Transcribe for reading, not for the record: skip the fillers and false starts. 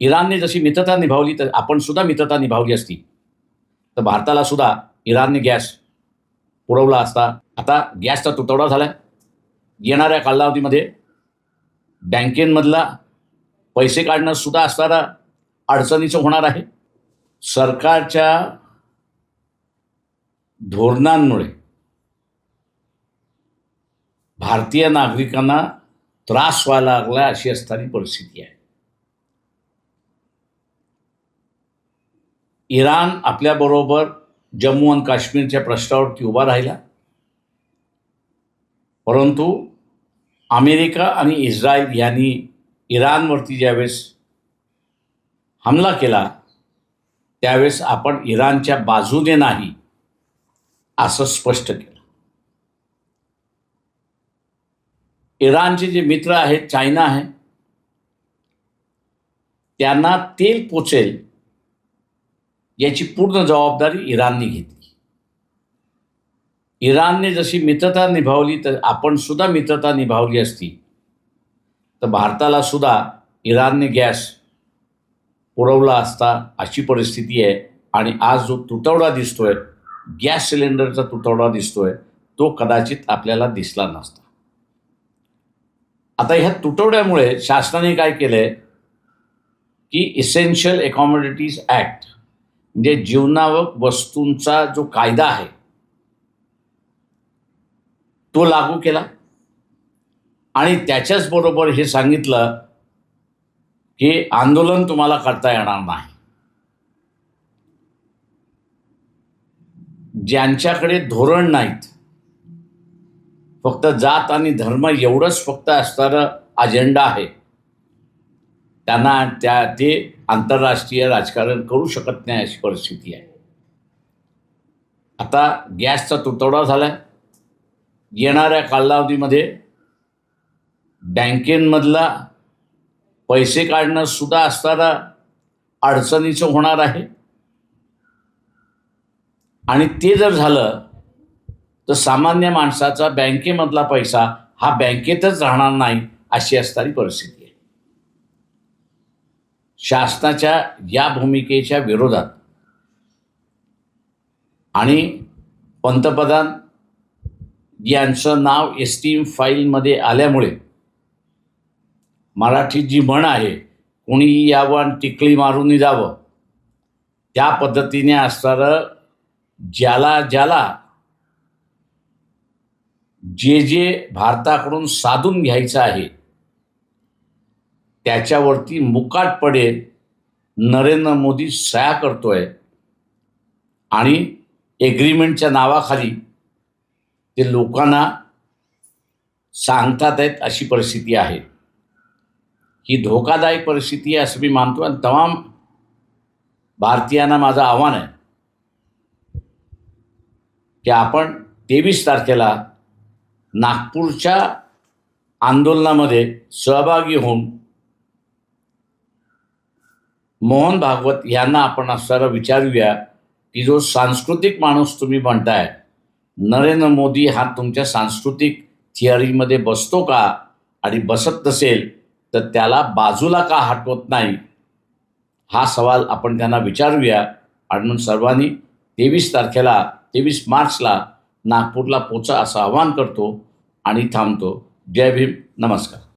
इराणने जशी मित्रता निभावली तर आपण सुद्धा मित्रता निभावली असती तर भारताला सुद्धा इराणने गॅस पुरवला असता. आता गॅसचा तुटवडा झाला आहे. येणाऱ्या कालावधीमध्ये बँकेमधला पैसे काढणं सुद्धा असणारा अडचणीचं होणार आहे. सरकारच्या धोरणांमुळे भारतीय नागरिकांना त्रास व्हायला लागला अशी असणारी परिस्थिती आहे. इराण आपल्याबरोबर जम्मू आणि काश्मीरच्या प्रश्नावरती उभा राहिला, परंतु अमेरिका आणि इस्रायल यांनी इराणवरती ज्यावेळेस हमला केला त्यावेळेस आपण इराणच्या बाजूने नाही असं स्पष्ट केलं. इराणचे जे मित्र आहेत, चायना आहे, त्यांना तेल पोचेल याची पूर्ण जबाबदारी इराणने घेतली. इराणने जशी मित्रता निभावली तर आपण सुद्धा मित्रता निभावली असती तर भारताला सुद्धा इराणने गॅस पुरवला असता अशी परिस्थिती आहे. आणि आज जो तुटवडा दिसतोय, गॅस सिलेंडरचा तुटवडा दिसतोय, तो कदाचित आपल्याला दिसला नसता. आता ह्या तुटवड्यामुळे शासनाने काय केलंय की इसेन्शियल कमोडिटीज ॲक्ट म्हणजे जीवनावश्यक वस्तूंचा जो कायदा आहे तो लागू केला आणि त्याच्याच बरोबर हे सांगितलं की आंदोलन तुम्हाला करता येणार नाही. ज्यांच्याकडे धोरण नाहीत, फक्त जात आणि धर्म एवढंच फक्त असणारं अजेंडा आहे, त्यांना ते आंतरराष्ट्रीय राजकारण करू शकत नाही अशी परिस्थिती आहे. आता गॅसचा तुटवडा झाला. येणाऱ्या कालावधीमध्ये बँकेमधला पैसे काढणं सुद्धा असणारा अडचणीचं होणार आहे. आणि ते जर झालं तर सामान्य माणसाचा बँकेमधला पैसा हा बँकेतच राहणार नाही अशी असणारी परिस्थिती आहे. शासनाच्या या भूमिकेच्या विरोधात आणि पंतप्रधान यांचं नाव एस्टीम फाईलमध्ये आल्यामुळे मराठीत जी म्हण आहे, कोणी यावं आणि टिकली मारून जावं, त्या पद्धतीने असणारं ज्याला ज्याला जे भारताकडून साधून घ्यायचं आहे त्याच्यावरती मुकाट पडेल नरेंद्र मोदी सह्या करतोय आणि एग्रीमेंटच्या नावाखाली ते लोकांना सांगतात आहेत अशी परिस्थिती आहे. ही धोकादायक परिस्थिती आहे असं मी मानतो. आणि तमाम भारतीयांना माझं आव्हान आहे की आपण 23 तारखेला नागपूरच्या आंदोलनामध्ये सहभागी होऊन मोहन भागवत यांना आपण असणारा विचारूया की जो सांस्कृतिक माणूस तुम्ही म्हणताय, नरेंद्र मोदी हा तुमच्या सांस्कृतिक थिअरीमध्ये बसतो का, आणि बसत नसेल तर त्याला बाजूला का हटवत नाही, हा सवाल आपण त्यांना विचारूया. आणि म्हणून सर्वांनी 23 मार्चला नागपूरला पोचा असं आवाहन करतो आणि थांबतो. जय भीम, नमस्कार.